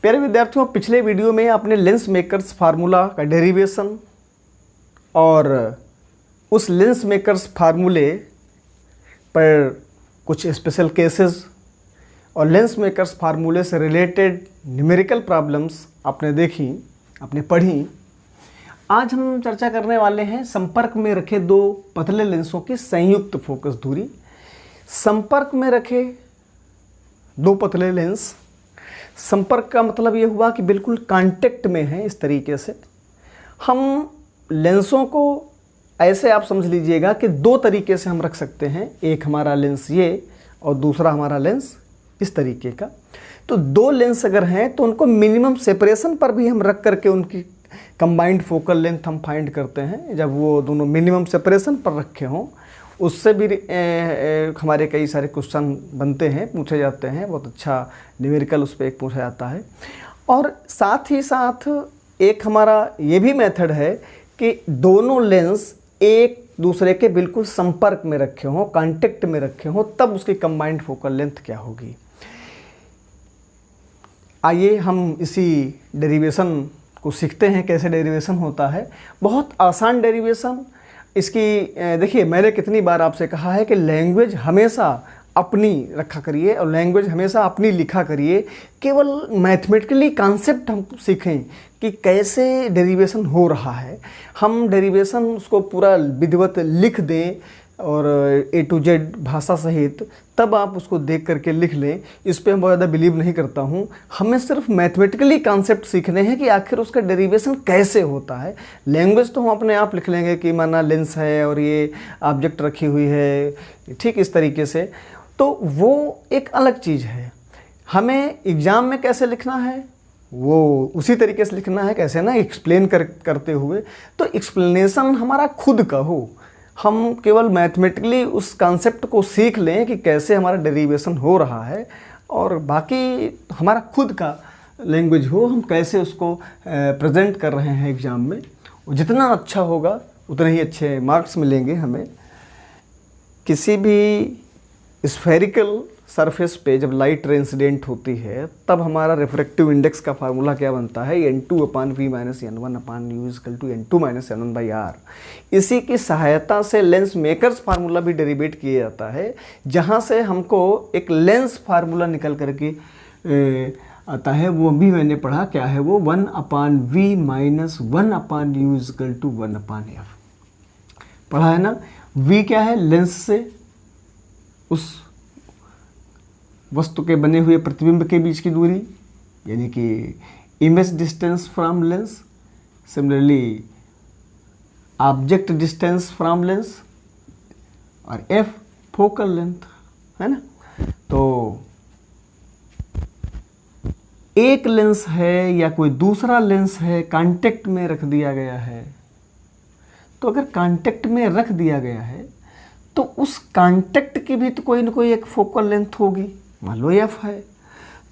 प्यारे विद्यार्थियों, पिछले वीडियो में आपने लेंस मेकर्स फार्मूला का डेरिवेशन और उस लेंस मेकर्स फार्मूले पर कुछ स्पेशल केसेस और लेंस मेकर्स फार्मूले से रिलेटेड न्यूमेरिकल प्रॉब्लम्स आपने देखी, आपने पढ़ी। आज हम चर्चा करने वाले हैं संपर्क में रखे दो पतले लेंसों की संयुक्त फोकस दूरी। संपर्क में रखे दो पतले लेंस, संपर्क का मतलब ये हुआ कि बिल्कुल कांटेक्ट में है। इस तरीके से हम लेंसों को ऐसे आप समझ लीजिएगा कि दो तरीके से हम रख सकते हैं। एक हमारा लेंस ये और दूसरा हमारा लेंस इस तरीके का। तो दो लेंस अगर हैं तो उनको मिनिमम सेपरेशन पर भी हम रख करके उनकी कंबाइंड फोकल लेंथ हम फाइंड करते हैं। जब वो दोनों मिनिमम सेपरेशन पर रखे हों, उससे भी हमारे कई सारे क्वेश्चन बनते हैं, पूछे जाते हैं। बहुत अच्छा न्यूमेरिकल उस पर एक पूछा जाता है। और साथ ही साथ एक हमारा ये भी मेथड है कि दोनों लेंस एक दूसरे के बिल्कुल संपर्क में रखे हों, कांटेक्ट में रखे हों, तब उसकी कंबाइंड फोकल लेंथ क्या होगी। आइए हम इसी डेरिवेशन को सीखते हैं, कैसे डेरिवेशन होता है। बहुत आसान डेरिवेशन इसकी। देखिए, मैंने कितनी बार आपसे कहा है कि लैंग्वेज हमेशा अपनी रखा करिए और लैंग्वेज हमेशा अपनी लिखा करिए। केवल मैथमेटिकली कॉन्सेप्ट हम सीखें कि कैसे डेरिवेशन हो रहा है। हम डेरिवेशन उसको पूरा विधिवत लिख दें और A to Z भाषा सहित, तब आप उसको देख करके लिख लें। इस पे मैं बहुत ज़्यादा बिलीव नहीं करता हूँ। हमें सिर्फ मैथमेटिकली कॉन्सेप्ट सीखने हैं कि आखिर उसका डेरिवेशन कैसे होता है। लैंग्वेज तो हम अपने आप लिख लेंगे कि माना लेंस है और ये ऑब्जेक्ट रखी हुई है, ठीक इस तरीके से, तो वो एक अलग चीज़ है। हमें एग्ज़ाम में कैसे लिखना है वो उसी तरीके से लिखना है। कैसे ना, एक्सप्लेन करते हुए। तो एक्सप्लेनेशन हमारा खुद का हो। हम केवल मैथमेटिकली उस कॉन्सेप्ट को सीख लें कि कैसे हमारा डेरिवेशन हो रहा है, और बाकी हमारा खुद का लैंग्वेज हो, हम कैसे उसको प्रेजेंट कर रहे हैं एग्ज़ाम में। जितना अच्छा होगा उतने ही अच्छे मार्क्स मिलेंगे हमें। किसी भी स्फेरिकल सरफेस पे जब लाइट रे इंसिडेंट होती है, तब हमारा रिफ्रैक्टिव इंडेक्स का फार्मूला क्या बनता है, n2/v - n1/u = n2 - n1/r। इसी की सहायता से लेंस मेकर्स फार्मूला भी डेरिवेट किया जाता है, जहाँ से हमको एक लेंस फार्मूला निकल करके आता है। वो भी मैंने पढ़ा, क्या है वो, 1/v - 1/u = 1/f। पढ़ा है ना। v क्या है, लेंस से उस वस्तु के बने हुए प्रतिबिंब के बीच की दूरी, यानी कि image distance from lens. Similarly object distance from lens, और f फोकल लेंथ, है ना। तो एक लेंस है या कोई दूसरा लेंस है, कांटेक्ट में रख दिया गया है। तो अगर कांटेक्ट में रख दिया गया है तो उस कांटेक्ट की भी तो कोई ना कोई एक फोकल लेंथ होगी। मान लो f है,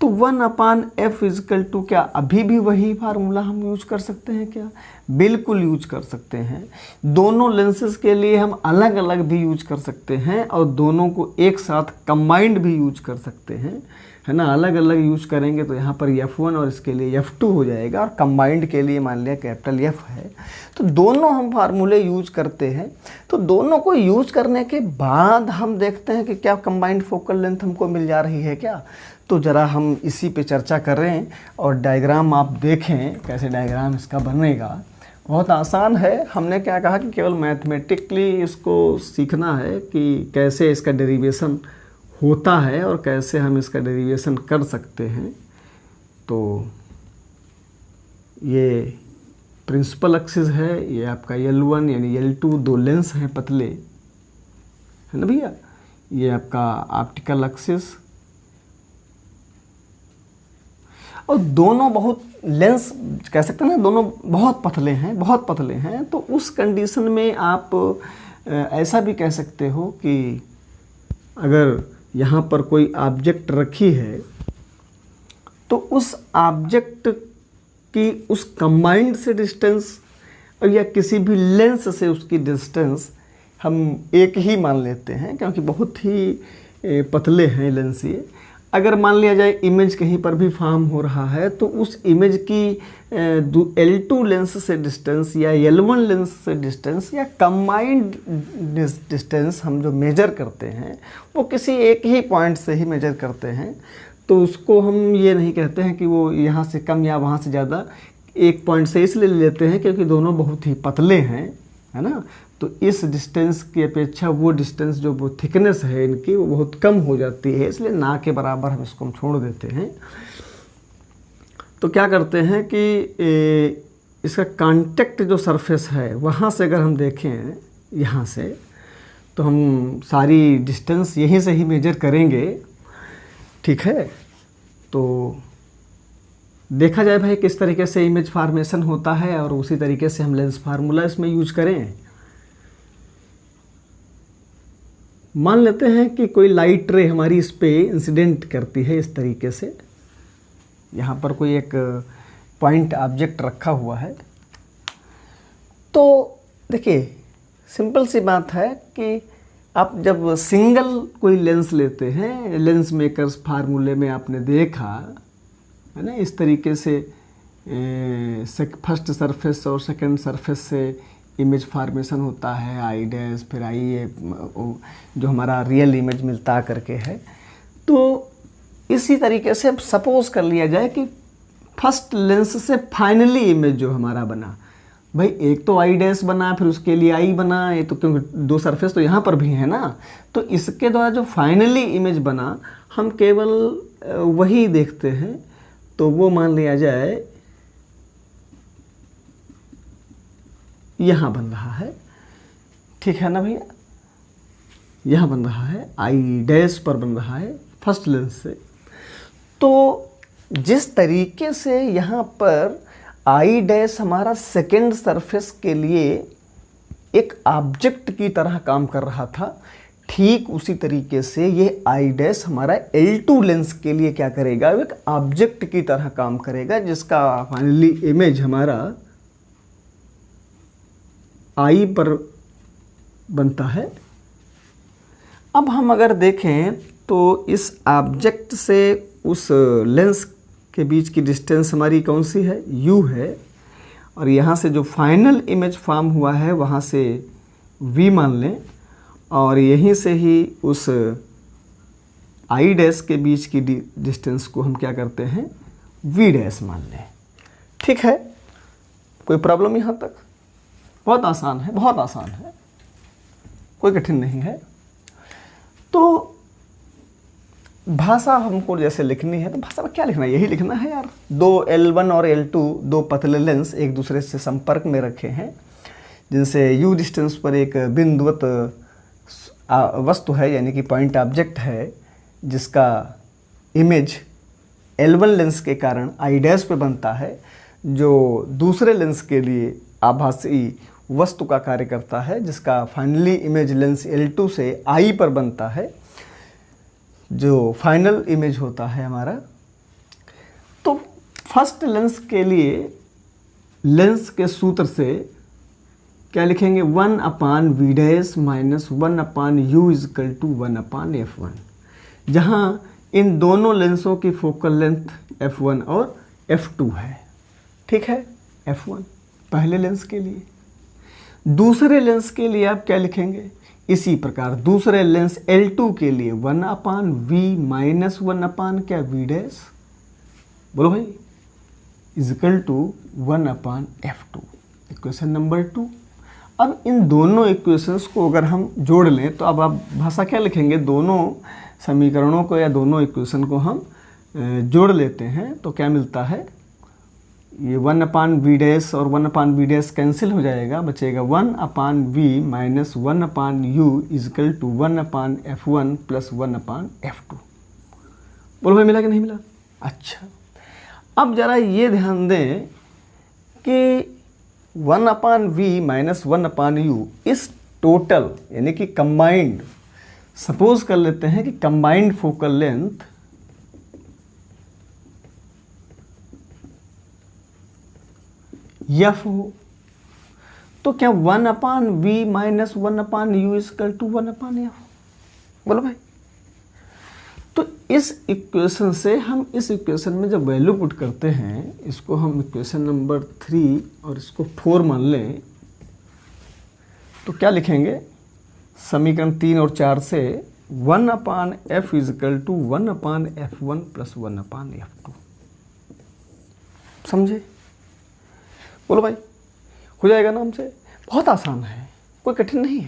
तो 1/f = क्या, अभी भी वही फार्मूला हम यूज कर सकते हैं क्या? बिल्कुल यूज कर सकते हैं। दोनों लेंसेज के लिए हम अलग अलग भी यूज कर सकते हैं और दोनों को एक साथ कंबाइंड भी यूज कर सकते हैं, है ना। अलग अलग यूज करेंगे तो यहाँ पर f1 और इसके लिए f2 हो जाएगा, और कंबाइंड के लिए मान लिया कैपिटल F है। तो दोनों हम फार्मूले यूज करते हैं। तो दोनों को यूज करने के बाद हम देखते हैं कि क्या कंबाइंड फोकल लेंथ हमको मिल जा रही है क्या। तो ज़रा हम इसी पे चर्चा करें और डायग्राम आप देखें कैसे डायग्राम इसका बनेगा। बहुत आसान है। हमने क्या कहा कि केवल मैथमेटिकली इसको सीखना है कि कैसे इसका डेरिवेशन होता है और कैसे हम इसका डेरिवेशन कर सकते हैं। तो ये प्रिंसिपल एक्सिस है, ये आपका L1 यानी L2, दो लेंस हैं पतले, है ना भैया। ये आपका ऑप्टिकल एक्सिस, और दोनों बहुत लेंस कह सकते हैं ना, दोनों बहुत पतले हैं, बहुत पतले हैं। तो उस कंडीशन में आप ऐसा भी कह सकते हो कि अगर यहाँ पर कोई ऑब्जेक्ट रखी है तो उस ऑब्जेक्ट की उस कंबाइंड से डिस्टेंस और या किसी भी लेंस से उसकी डिस्टेंस हम एक ही मान लेते हैं, क्योंकि बहुत ही पतले हैं लेंस ये। अगर मान लिया जाए इमेज कहीं पर भी फॉर्म हो रहा है तो उस इमेज की L2 लेंस से डिस्टेंस या L1 लेंस से डिस्टेंस या कंबाइंड डिस्टेंस हम जो मेजर करते हैं वो किसी एक ही पॉइंट से ही मेजर करते हैं। तो उसको हम ये नहीं कहते हैं कि वो यहाँ से कम या वहाँ से ज़्यादा, एक पॉइंट से इसलिए लेते हैं क्योंकि दोनों बहुत ही पतले हैं, है ना। तो इस डिस्टेंस की अपेक्षा वो डिस्टेंस जो वो थिकनेस है इनकी वो बहुत कम हो जाती है, इसलिए ना के बराबर हम इसको छोड़ देते हैं। तो क्या करते हैं कि इसका कांटेक्ट जो सरफेस है वहाँ से अगर हम देखें यहाँ से, तो हम सारी डिस्टेंस यहीं से ही मेजर करेंगे, ठीक है। तो देखा जाए भाई किस तरीके से इमेज फार्मेशन होता है और उसी तरीके से हम लेंस फार्मूला इसमें यूज करें। मान लेते हैं कि कोई लाइट रे हमारी इस पे इंसिडेंट करती है इस तरीके से। यहाँ पर कोई एक पॉइंट ऑब्जेक्ट रखा हुआ है। तो देखिए सिंपल सी बात है कि आप जब सिंगल कोई लेंस लेते हैं, लेंस मेकर्स फार्मूले में आपने देखा है ना, इस तरीके से फर्स्ट सरफेस और सेकंड सरफेस से इमेज फार्मेशन होता है, आई डैश फिर आई ए, जो हमारा रियल इमेज मिलता करके है। तो इसी तरीके से सपोज कर लिया जाए कि फर्स्ट लेंस से फाइनली इमेज जो हमारा बना, भाई एक तो आई डैश बना फिर उसके लिए आई बना, ये तो क्योंकि दो सरफेस तो यहाँ पर भी है ना। तो इसके द्वारा जो फाइनली इमेज बना हम केवल वही देखते हैं। तो वो मान लिया जाए यहाँ बन रहा है, ठीक है ना भैया, यहाँ बन रहा है, आई डैश पर बन रहा है फर्स्ट लेंस से। तो जिस तरीके से यहाँ पर आई डैश हमारा सेकेंड सरफेस के लिए एक ऑब्जेक्ट की तरह काम कर रहा था, ठीक उसी तरीके से ये आई डैश हमारा L2 लेंस के लिए क्या करेगा, एक ऑब्जेक्ट की तरह काम करेगा, जिसका फाइनली इमेज हमारा आई पर बनता है। अब हम अगर देखें तो इस ऑब्जेक्ट से उस लेंस के बीच की डिस्टेंस हमारी कौन सी है, u है, और यहाँ से जो फाइनल इमेज फॉर्म हुआ है वहाँ से v मान लें, और यहीं से ही उस आई डैश के बीच की डिस्टेंस को हम क्या करते हैं, v डैश मान लें, ठीक है। कोई प्रॉब्लम यहाँ तक? बहुत आसान है, बहुत आसान है, कोई कठिन नहीं है। तो भाषा हमको जैसे लिखनी है तो भाषा में क्या लिखना है, यही लिखना है यार। दो L1 और L2 दो पतले लेंस एक दूसरे से संपर्क में रखे हैं, जिनसे u डिस्टेंस पर एक बिंदुवत वस्तु है, यानी कि पॉइंट ऑब्जेक्ट है, जिसका इमेज L1 लेंस के कारण आई डैश पे बनता है, जो दूसरे लेंस के लिए आभासी वस्तु का कार्य करता है, जिसका फाइनली इमेज लेंस L2 से आई पर बनता है, जो फाइनल इमेज होता है हमारा। तो फर्स्ट लेंस के लिए लेंस के सूत्र से क्या लिखेंगे, 1/v dash minus 1/u is equal to 1/f1, जहाँ इन दोनों लेंसों की फोकल लेंथ f1 और f2 है, ठीक है। f1 पहले लेंस के लिए, दूसरे लेंस के लिए आप क्या लिखेंगे, इसी प्रकार दूसरे लेंस L2 के लिए 1/v माइनस 1/ क्या v डैश, बोलो भाई, is equal to 1/f2, equation number 2। अब इन दोनों इक्वेशंस को अगर हम जोड़ लें तो अब आप भाषा क्या लिखेंगे, दोनों समीकरणों को या दोनों इक्वेशन को हम जोड़ लेते हैं तो क्या मिलता है, ये 1/v डैश और 1/v डैश कैंसिल हो जाएगा, बचेगा 1/v minus 1/u is equal to 1/f1 plus 1/f2। बोलो भाई मिला कि नहीं मिला? अच्छा, अब जरा ये ध्यान दें कि 1/v माइनस 1/u इस टोटल यानी कि कंबाइंड, सपोज कर लेते हैं कि कंबाइंड फोकल लेंथ f हो, तो क्या 1/v minus 1/u is equal to 1/f, बोलो भाई। तो इस इक्वेशन से हम इस इक्वेशन में जब वैल्यू पुट करते हैं, इसको हम इक्वेशन नंबर 3 और इसको 4 मान लें, तो क्या लिखेंगे? समीकरण 3 और 4 से 1/f is equal to 1/f1 plus 1/f2। समझे? बोलो भाई, हो जाएगा ना हमसे? बहुत आसान है, कोई कठिन नहीं है।